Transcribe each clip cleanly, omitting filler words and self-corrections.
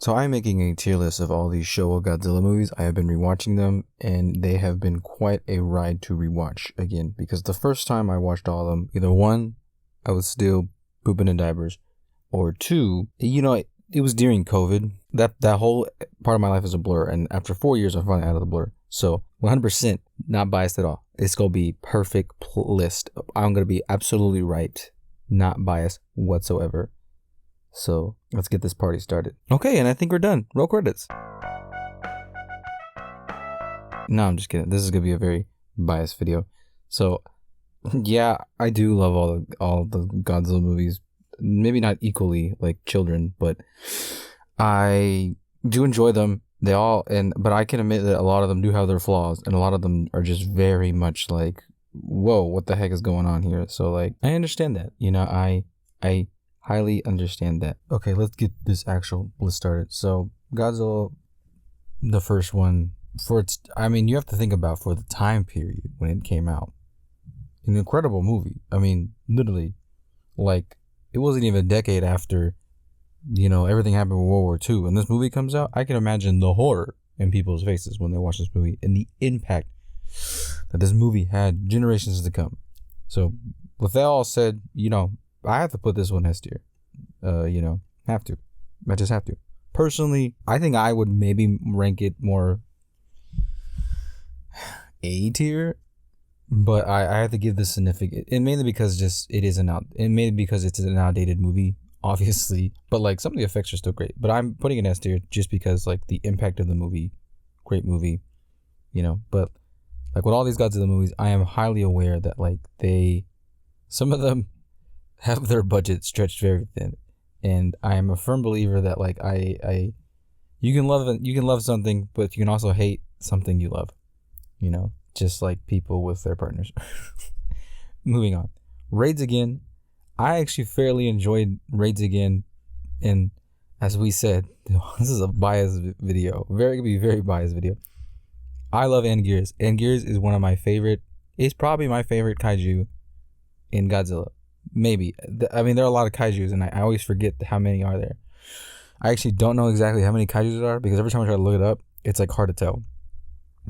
So I'm making a tier list of all these Showa Godzilla movies. I have been rewatching them, and they have been quite a ride to rewatch again. Because the first time I watched all of them, either one, I was still pooping in diapers, or two, it was during COVID. That whole part of my life is a blur, and after 4 years, I'm finally out of the blur. So 100% not biased at all. It's gonna be perfect list. I'm gonna be absolutely right, not biased whatsoever. So let's get this party started. Okay, and I think we're done. Roll credits. No, I'm just kidding. This is gonna be a very biased video. So yeah, I do love all the Godzilla movies. Maybe not equally like children, but I do enjoy them. But I can admit that a lot of them do have their flaws, and a lot of them are just very much like, whoa, what the heck is going on here? So like, I understand that. I highly understand that. Okay, let's get this actual list started. So Godzilla, the first one, you have to think about for the time period when it came out. An incredible movie. I mean, literally, like, it wasn't even a decade after, everything happened with World War II, and this movie comes out. I can imagine the horror in people's faces when they watch this movie and the impact that this movie had generations to come. So with that all said, I have to put this one S tier. Have to. I just have to. Personally, I think I would maybe rank it more A tier, but I have to give this significant, and mainly because it's an outdated movie, obviously. But like, some of the effects are still great. But I'm putting it S tier just because like the impact of the movie, great movie, But like with all these Godzilla movies, I am highly aware that like some of them have their budget stretched very thin, and I am a firm believer that like you can love something, but you can also hate something you love, just like people with their partners. Moving on, Raids Again. I actually fairly enjoyed Raids Again, and as we said, this is a biased video, very biased video. I love Anguirus. Anguirus is one of my favorite. It's probably my favorite kaiju in Godzilla. Maybe. I mean, there are a lot of kaijus, and I always forget how many are there. I actually don't know exactly how many kaijus there are, because every time I try to look it up, it's like hard to tell.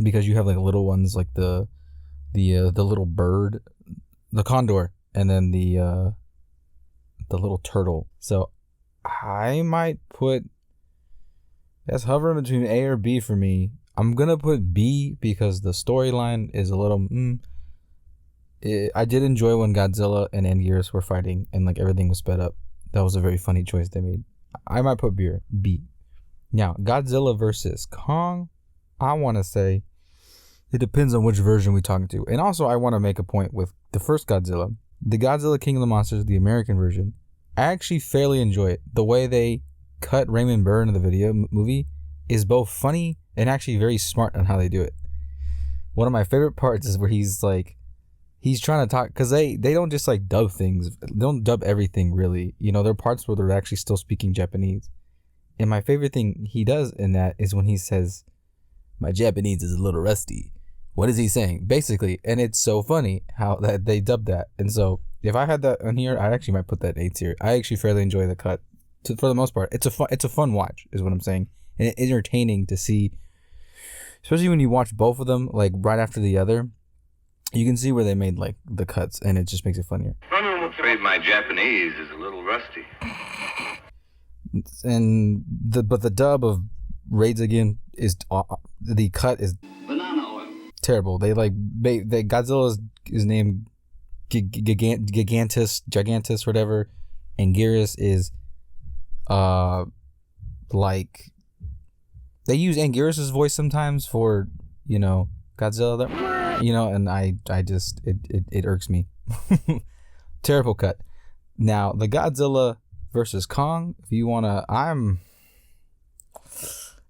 Because you have like little ones, like the little bird, the condor, and then the little turtle. So I might put, that's hovering between A or B for me. I'm gonna put B because the storyline is a little. I did enjoy when Godzilla and Anguirus were fighting and like everything was sped up. That was a very funny choice they made. I might put B. Now, Godzilla versus Kong, I want to say it depends on which version we're talking to. And also, I want to make a point with the first Godzilla, the Godzilla King of the Monsters, the American version. I actually fairly enjoy it. The way they cut Raymond Burr into the movie is both funny and actually very smart on how they do it. One of my favorite parts is where he's trying to talk, because they don't just like dub things. They don't dub everything, really. There are parts where they're actually still speaking Japanese. And my favorite thing he does in that is when he says, "My Japanese is a little rusty." What is he saying? Basically, and it's so funny how that they dubbed that. And so if I had that on here, I actually might put that in A tier. I actually fairly enjoy the cut. For the most part, it's a fun watch, is what I'm saying, and it's entertaining to see, especially when you watch both of them like right after the other. You can see where they made like the cuts, and it just makes it funnier. I'm afraid my Japanese is a little rusty. And but the dub of Raids Again is the cut is Banana oil. Terrible. They Godzilla is named Gigantus, whatever, and Anguirus is like they use Anguirus's voice sometimes for Godzilla. And I just, it irks me. Terrible cut. Now, the Godzilla versus Kong, if you want to,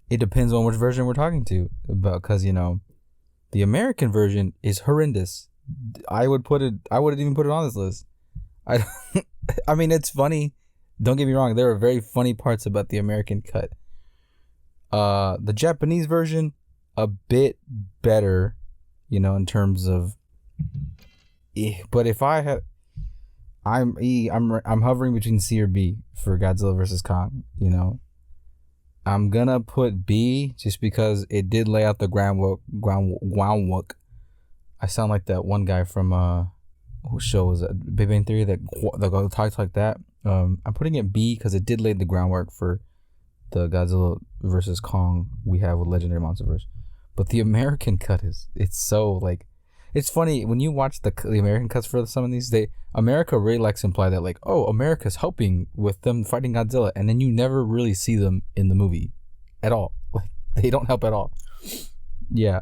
it depends on which version we're talking to about, because, the American version is horrendous. I wouldn't even put it on this list. I mean, it's funny. Don't get me wrong. There are very funny parts about the American cut. The Japanese version, a bit better, in terms of, but if I have, I'm hovering between C or B for Godzilla versus Kong. I'm gonna put B just because it did lay out the groundwork. I sound like that one guy from whose show was that? Big Bang Theory that talks like that. I'm putting it B because it did lay the groundwork for the Godzilla versus Kong we have with Legendary Monsterverse. But the American cut it's so like, it's funny when you watch the American cuts for some of these. America really likes to imply that like, oh, America's helping with them fighting Godzilla, and then you never really see them in the movie at all. Like they don't help at all. Yeah,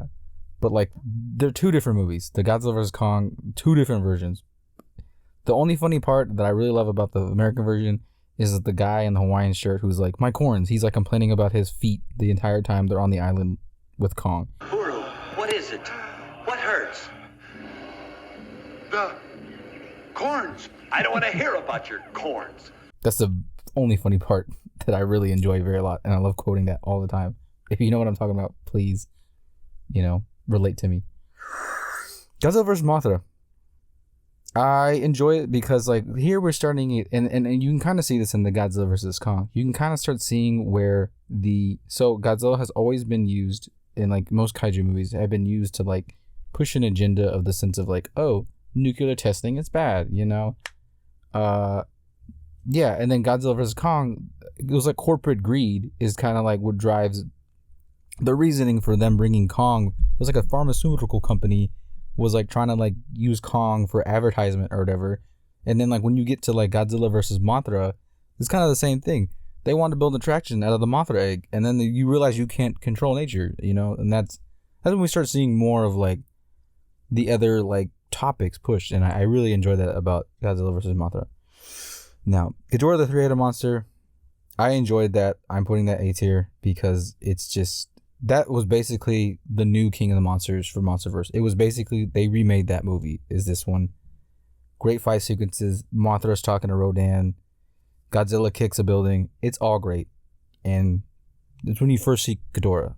but like they're two different movies. The Godzilla vs Kong, two different versions. The only funny part that I really love about the American version is that the guy in the Hawaiian shirt who's like, my corns. He's like complaining about his feet the entire time they're on the island with Kong. Uru, what is it? What hurts? The corns. I don't want to hear about your corns. That's the only funny part that I really enjoy very a lot, and I love quoting that all the time. If you know what I'm talking about, please, relate to me. Godzilla vs. Mothra. I enjoy it because like here we're starting it, and you can kind of see this in the Godzilla vs. Kong. You can kind of start seeing where so Godzilla has always been used in like most kaiju movies have been used to like push an agenda of the sense of like, oh, nuclear testing is bad, yeah, and then Godzilla vs. Kong, it was like corporate greed is kind of like what drives the reasoning for them bringing Kong. It was like a pharmaceutical company was like trying to like use Kong for advertisement or whatever, and then like when you get to like Godzilla versus Mothra, it's kind of the same thing. They want to build an attraction out of the Mothra egg, and then you realize you can't control nature, and that's when we start seeing more of like the other like topics pushed, and I really enjoy that about Godzilla versus Mothra. Now, Ghidorah the three-headed monster, I enjoyed that. I'm putting that A tier because it's just, that was basically the new King of the Monsters for Monsterverse. It was basically, they remade that movie, is this one. Great fight sequences, Mothra's talking to Rodan, Godzilla kicks a building, it's all great. And it's when you first see Ghidorah,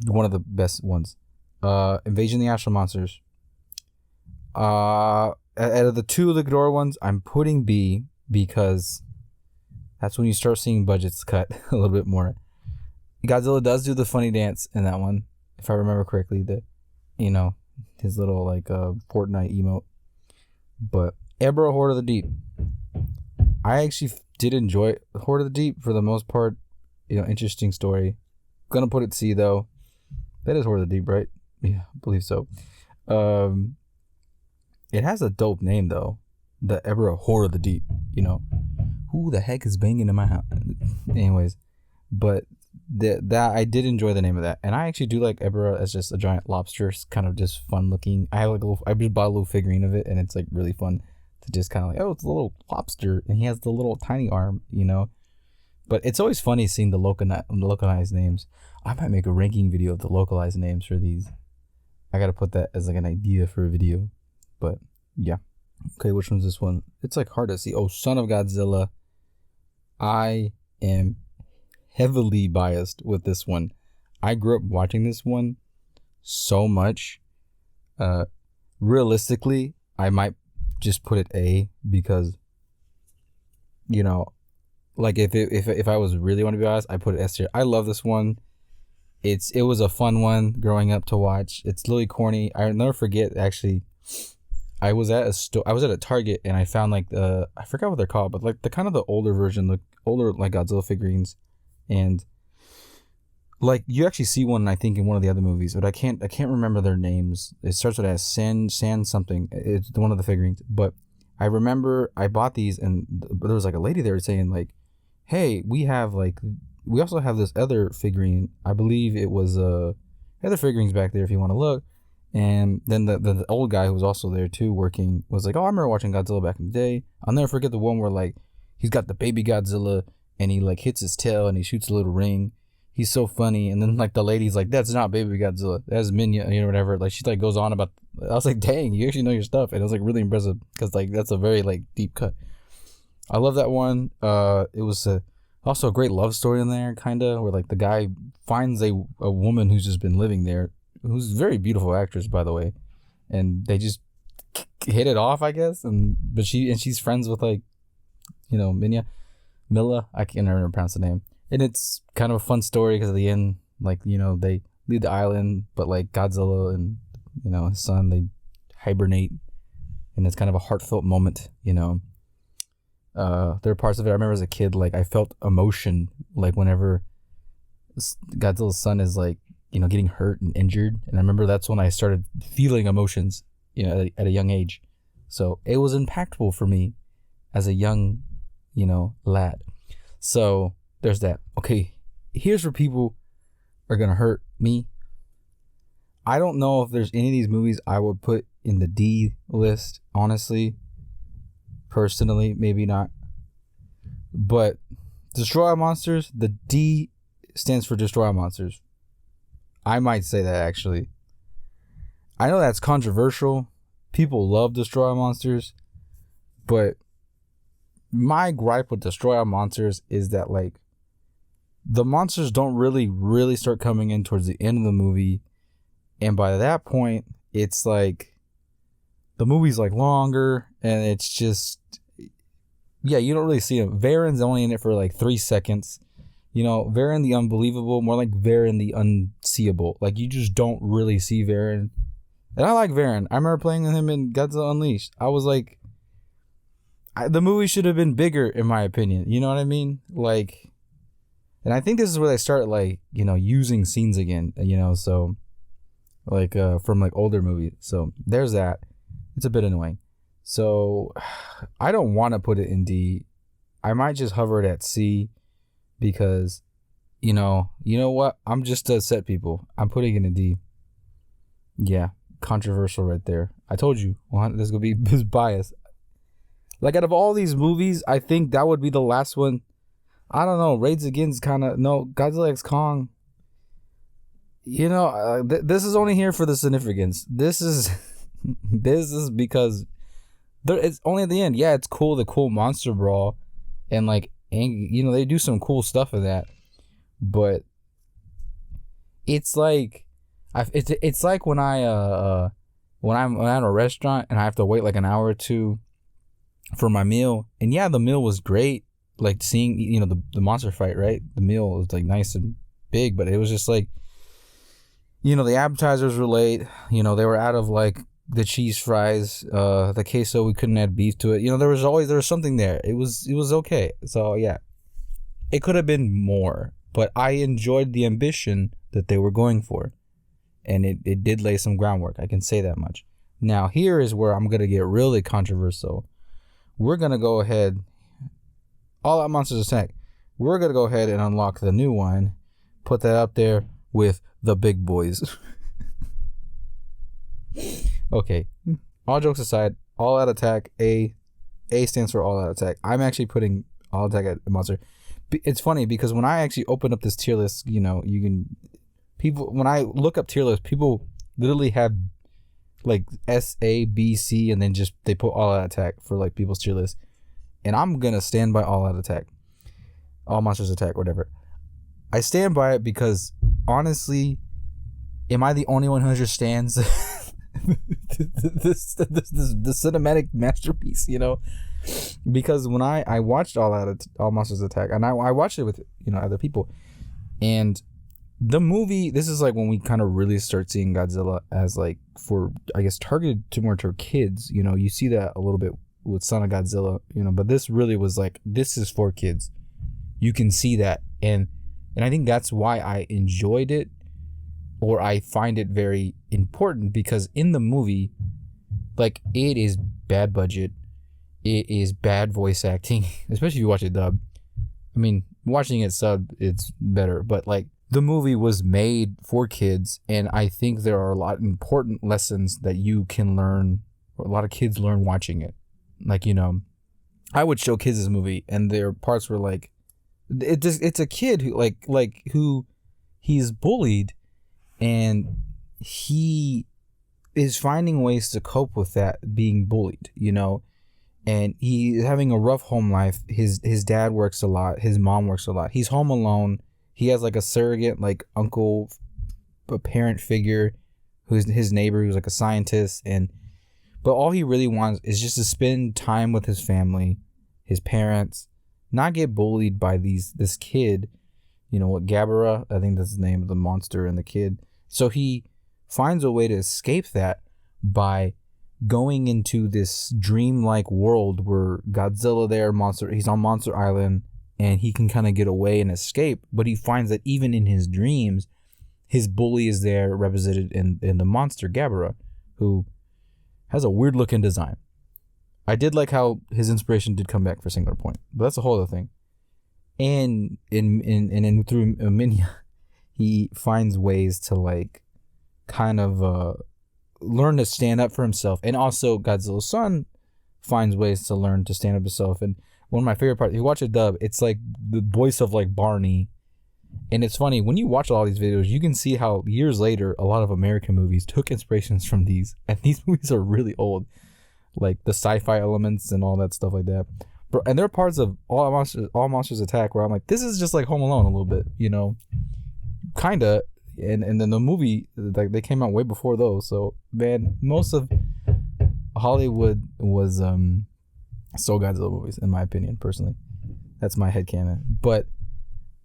one of the best ones. Invasion of the Astral Monsters. Out of the two of the Ghidorah ones, I'm putting B because that's when you start seeing budgets cut a little bit more. Godzilla does do the funny dance in that one, if I remember correctly. His little like Fortnite emote. But Ebra, Horde of the Deep. I actually did enjoy Horde of the Deep for the most part. Interesting story. Gonna put it C though. That is Horde of the Deep, right? Yeah, I believe so. It has a dope name though. The Ebra Horde of the Deep. Who the heck is banging in my house? Anyways, but that I did enjoy the name of that, and I actually do like Ebra as just a giant lobster. It's kind of just fun looking. I just bought a little figurine of it, and it's like really fun to just kind of like, oh, it's a little lobster, and he has the little tiny arm, But it's always funny seeing the localized names. I might make a ranking video of the localized names for these. I gotta put that as like an idea for a video. But yeah. Okay, which one's this one? It's like hard to see. Oh, Son of Godzilla. I am heavily biased with this one. I grew up watching this one so much. Realistically, I might just put it A because, like if I was really want to be honest, I put it S tier. I love this one. It was a fun one growing up to watch. It's really corny. I'll never forget actually. I was at a Target and I found like I forgot what they're called, but like the kind of the older version, the older like Godzilla figurines, and like you actually see one I think in one of the other movies, but I can't remember their names. It starts with a sand something. It's one of the figurines, but I remember I bought these and there was like a lady there saying like, hey, we also have this other figurine. I believe it was other figurines back there if you want to look. And then the old guy who was also there too working was like, oh, I remember watching Godzilla back in the day. I'll never forget the one where like he's got the baby Godzilla and he like hits his tail and he shoots a little ring. He's so funny. And then like the lady's like, that's not baby Godzilla, that's Minya, whatever. Like she like goes on about. I was like, dang, you actually know your stuff. And it was like really impressive because like that's a very like deep cut. I love that one. It was also a great love story in there, kind of, where like the guy finds a woman who's just been living there, who's a very beautiful actress, by the way, and they just hit it off, I guess. But she's friends with like, Milla. I can't remember pronounce the name. And it's kind of a fun story because at the end, like, you know, they leave the island, but like Godzilla and, you know, his son, they hibernate, and it's kind of a heartfelt moment, you know. There are parts of it I remember as a kid, like I felt emotion, like whenever Godzilla's son is like, you know, getting hurt and injured, and I remember that's when I started feeling emotions, you know, at a young age. So it was impactful for me as a young, you know, lad. So there's that. Okay, here's where people are gonna hurt me. I don't know if there's any of these movies I would put in the D list, honestly. Personally, maybe not. But Destroy All Monsters, the D stands for Destroy All Monsters. I might say that, actually. I know that's controversial. People love Destroy All Monsters. But my gripe with Destroy All Monsters is that, like, the monsters don't really start coming in towards the end of the movie. And by that point, it's like the movie's like longer, and it's just, yeah, you don't really see him. Varen's only in it for like 3 seconds. You know, Varen the Unbelievable, more like Varen the Unseeable. Like, you just don't really see Varen. And I like Varen. I remember playing with him in Godzilla Unleashed. I was like, the movie should have been bigger, in my opinion. You know what I mean? Like, and I think this is where they start, like, you know, using scenes again, you know, so, like, from, like, older movies. So, there's that. It's a bit annoying. So, I don't want to put it in D. I might just hover it at C because, you know what? I'm just to upset people. I'm putting it in D. Yeah, controversial right there. I told you, there's going to be this bias. Like, out of all these movies, I think that would be the last one. I don't know. Raids Against kind of, no, Godzilla X Kong. You know, this is only here for the significance. This is because it's only at the end. Yeah, it's cool, the cool monster brawl, and like, you know, they do some cool stuff in that. But it's like, it's like when I'm at a restaurant and I have to wait like an hour or two for my meal, and yeah, the meal was great. Like, seeing, you know, the monster fight, right? The meal was like nice and big, but it was just like, you know, the appetizers were late. You know, they were out of like the cheese fries, the queso, we couldn't add beef to it. You know, there was something there. It was okay. So yeah, it could have been more, but I enjoyed the ambition that they were going for, and it did lay some groundwork. I can say that much. Now here is where I'm gonna get really controversial. We're gonna go ahead. All Out Monsters Attack. We're going to go ahead and unlock the new one. Put that up there with the big boys. Okay. All jokes aside, All Out Attack, A stands for All Out Attack. I'm actually putting All Attack at Monster. It's funny because when I actually open up this tier list, you know, when I look up tier lists, people literally have like S, A, B, C, and then just they put All Out Attack for like people's tier list. And I'm going to stand by All Out Attack. All Monsters Attack, whatever. I stand by it because, honestly, am I the only one who understands this cinematic masterpiece, you know? Because when I watched All Monsters Attack, and I watched it with, you know, other people, and the movie, this is like when we kind of really start seeing Godzilla as like, for, I guess, targeted to more to kids. You know, you see that a little bit with Son of Godzilla, you know, but this really was like, this is for kids. You can see that, and I think that's why I enjoyed it, or I find it very important, because in the movie, like, it is bad budget, it is bad voice acting, especially if you watch it dub. I mean, watching it sub, it's better, but like, the movie was made for kids, and I think there are a lot of important lessons that you can learn, or a lot of kids learn watching it. Like, you know, I would show kids this movie, and there parts were like, it's a kid who he's bullied, and he is finding ways to cope with that, being bullied, you know, and he's having a rough home life. His dad works a lot, his mom works a lot, he's home alone. He has like a surrogate, like, uncle, a parent figure who's his neighbor, who's like a scientist, but all he really wants is just to spend time with his family, his parents, not get bullied by this kid you know what, Gabara, I think that's the name of the monster and the kid. So he finds a way to escape that by going into this dreamlike world where Godzilla he's on Monster Island, and he can kind of get away and escape, but he finds that even in his dreams, his bully is there, represented in the monster Gabara, who has a weird looking design. I did like how his inspiration did come back for Singular Point, but that's a whole other thing. And through Minya, he finds ways to like kind of learn to stand up for himself, and also Godzilla's son finds ways to learn to stand up himself. And one of my favorite parts, if you watch a dub, it's like the voice of like Barney. And it's funny, when you watch all these videos, you can see how years later, a lot of American movies took inspirations from these. And these movies are really old. Like the sci-fi elements and all that stuff like that. And there are parts of All Monsters Attack where I'm like, this is just like Home Alone a little bit, you know? Kinda. And then the movie, like they came out way before those. So, man, most of Hollywood was still Godzilla movies, in my opinion, personally. That's my headcanon. But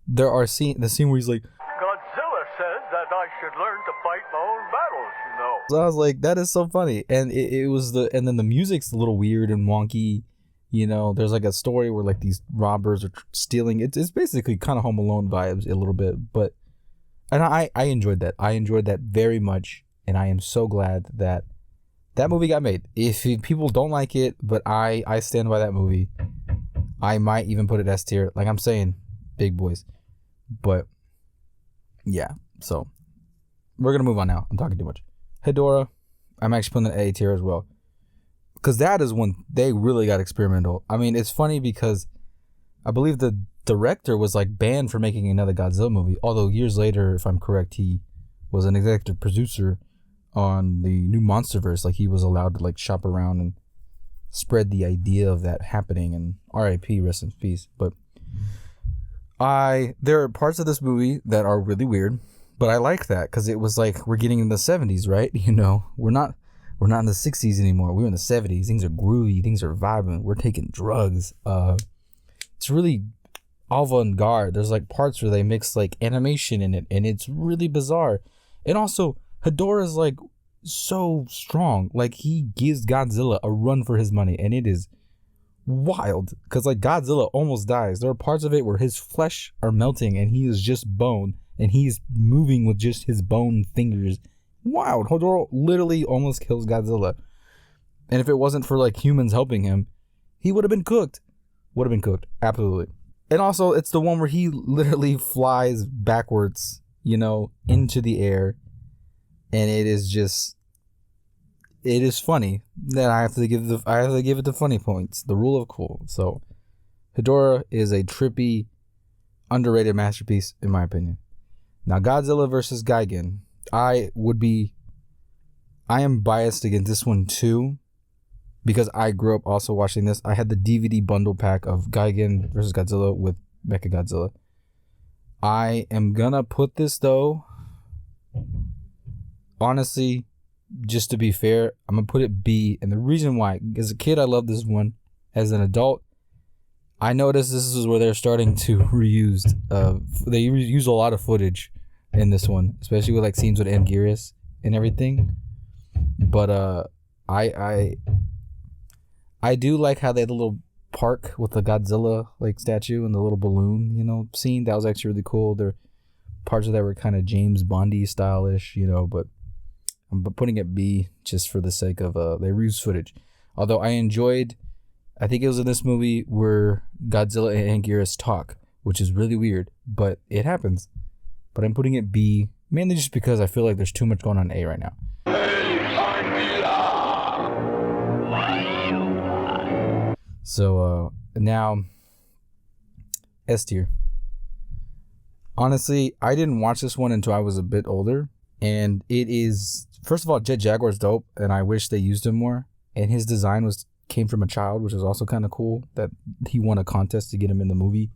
there are the scene where he's like, Godzilla says that I should learn to fight my own battles, you know. so I was like, that is so funny. And and then the music's a little weird and wonky. You know, there's like a story where like these robbers are stealing. It's basically kind of Home Alone vibes a little bit. And I enjoyed that. I enjoyed that very much. And I am so glad that movie got made. If people don't like it, but I stand by that movie. I might even put it S tier. Like I'm saying, big boys. But yeah, so we're gonna move on now. I'm talking too much. Hedorah, I'm actually putting an A tier as well, because that is when they really got experimental. I mean, it's funny because I believe the director was like banned for making another Godzilla movie, although years later, if I'm correct, he was an executive producer on the new Monsterverse. Like he was allowed to like shop around and spread the idea of that happening, and R.I.P. rest in peace. But there are parts of this movie that are really weird, but I like that because it was like we're getting in the 70s, right? You know, we're not in the 60s anymore. We're in the 70s. Things are groovy. Things are vibing. We're taking drugs. It's really avant-garde. There's like parts where they mix like animation in it, and it's really bizarre. And also, Hedorah is like so strong. Like he gives Godzilla a run for his money, and it is wild because like Godzilla almost dies. There are parts of it where his flesh are melting and he is just bone, and he's moving with just his bone fingers. Wild. Hedorah literally almost kills Godzilla, and if it wasn't for like humans helping him, he would have been cooked. Absolutely. And also, it's the one where he literally flies backwards, you know, into the air, and it is funny that I have to give it the funny points, the rule of cool. So Hedorah is a trippy, underrated masterpiece in my opinion. Now Godzilla versus Gigan, I am biased against this one too, because I grew up also watching this. I had the DVD bundle pack of Gigan versus Godzilla with Mechagodzilla. I am gonna put this though, honestly, just to be fair, I'm gonna put it B. And the reason why, as a kid I loved this one. As an adult, I noticed this is where they're starting to reuse they use a lot of footage in this one, especially with like scenes with Anguirus and everything. But I do like how they had the little park with the Godzilla like statue and the little balloon, you know, scene. That was actually really cool. There parts of that were kind of James Bondy stylish, you know, but I'm putting it B just for the sake of they reuse footage. Although I think it was in this movie where Godzilla and Anguirus talk, which is really weird, but it happens. But I'm putting it B mainly just because I feel like there's too much going on in A right now. So now S tier. Honestly, I didn't watch this one until I was a bit older, and it is, first of all, Jet Jaguar's dope, and I wish they used him more. And his design came from a child, which is also kind of cool that he won a contest to get him in the movie.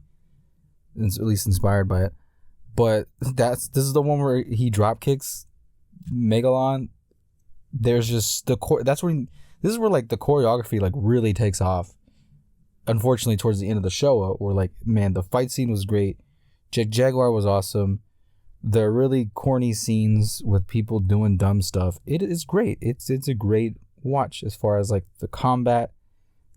It's at least inspired by it. But this is the one where he drop kicks Megalon. There's just this is where like the choreography like really takes off. Unfortunately, towards the end of the show, where like, man, the fight scene was great. Jaguar was awesome. The really corny scenes with people doing dumb stuff. It is great. It's a great watch as far as like the combat.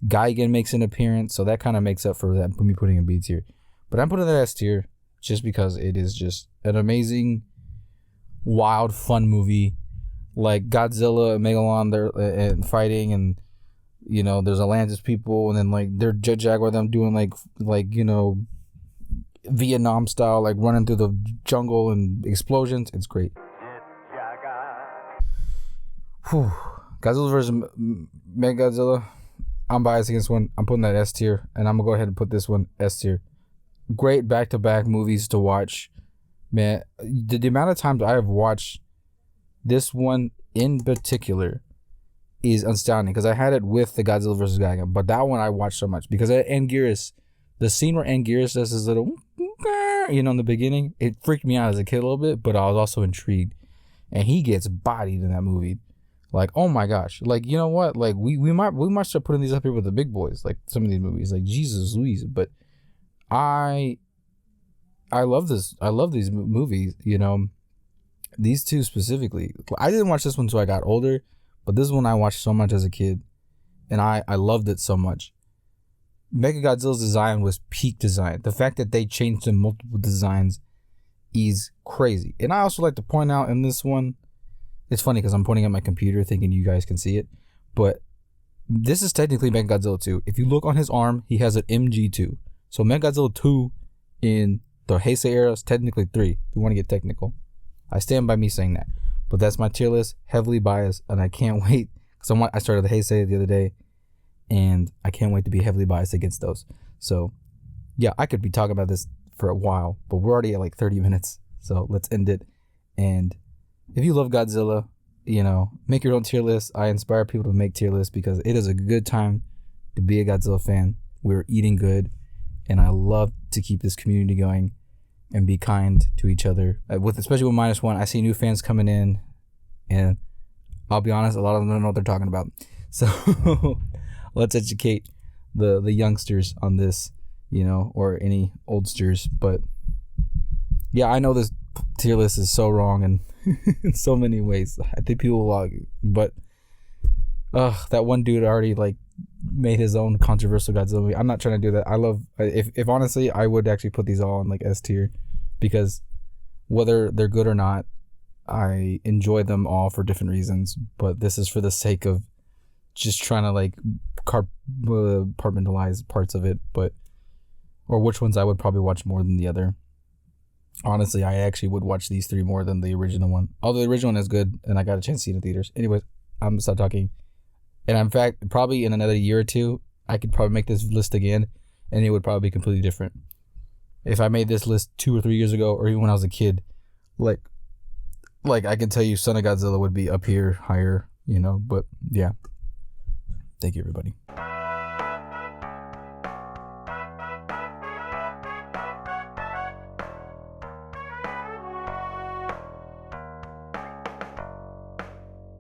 Gigan makes an appearance, so that kind of makes up for that me putting in B tier. But I'm putting that S tier just because it is just an amazing, wild, fun movie. Like Godzilla and Megalon, they're and fighting, and you know there's Atlantis people, and then like they're Jaguar, them doing like you know Vietnam style, like running through the jungle and explosions. It's great. Whew. Godzilla versus Mechagodzilla. I'm biased against one. I'm putting that S tier, and I'm gonna go ahead and put this one S tier. Great back-to-back movies to watch, man. The amount of times I have watched this one in particular is astounding because I had it with the Godzilla vs. Gigan, but that one I watched so much because Anguirus, the scene where Anguirus does his little, you know, in the beginning, it freaked me out as a kid a little bit, but I was also intrigued, and he gets bodied in that movie. Like, oh my gosh, like, you know what, like we might start putting these up here with the big boys, like some of these movies, like Jesus Louise. But I love this. I love these movies, you know, these two specifically. I didn't watch this one until I got older, but this one I watched so much as a kid, and I loved it so much. Mechagodzilla's design was peak design. The fact that they changed to multiple designs is crazy. And I also like to point out in this one, it's funny because I'm pointing at my computer thinking you guys can see it, but this is technically Mechagodzilla 2. If you look on his arm, he has an MG2. So Mechagodzilla 2 in the Heisei era is technically 3, if you want to get technical. I stand by me saying that. But that's my tier list, heavily biased, and I can't wait, because I started the Heisei the other day, and I can't wait to be heavily biased against those. So, yeah, I could be talking about this for a while, but we're already at like 30 minutes, so let's end it. And if you love Godzilla, you know, make your own tier list. I inspire people to make tier lists because it is a good time to be a Godzilla fan. We're eating good, and I love to keep this community going and be kind to each other. Especially with -1, I see new fans coming in, and I'll be honest, a lot of them don't know what they're talking about. So let's educate the youngsters on this, you know, or any oldsters. But yeah, I know this tier list is so wrong and in so many ways. I think people will argue, but that one dude already like made his own controversial Godzilla movie. I'm not trying to do that. I love, if honestly, I would actually put these all in like S tier, because whether they're good or not, I enjoy them all for different reasons. But this is for the sake of just trying to like compartmentalize parts of it, or which ones I would probably watch more than the other. Honestly, I actually would watch these 3 more than the original one. Although the original one is good, and I got a chance to see it in theaters. Anyways, I'm gonna stop talking. And in fact, probably in another year or 2, I could probably make this list again, and it would probably be completely different. If I made this list 2 or 3 years ago, or even when I was a kid, like I can tell you, Son of Godzilla would be up here higher, you know. But yeah, thank you, everybody.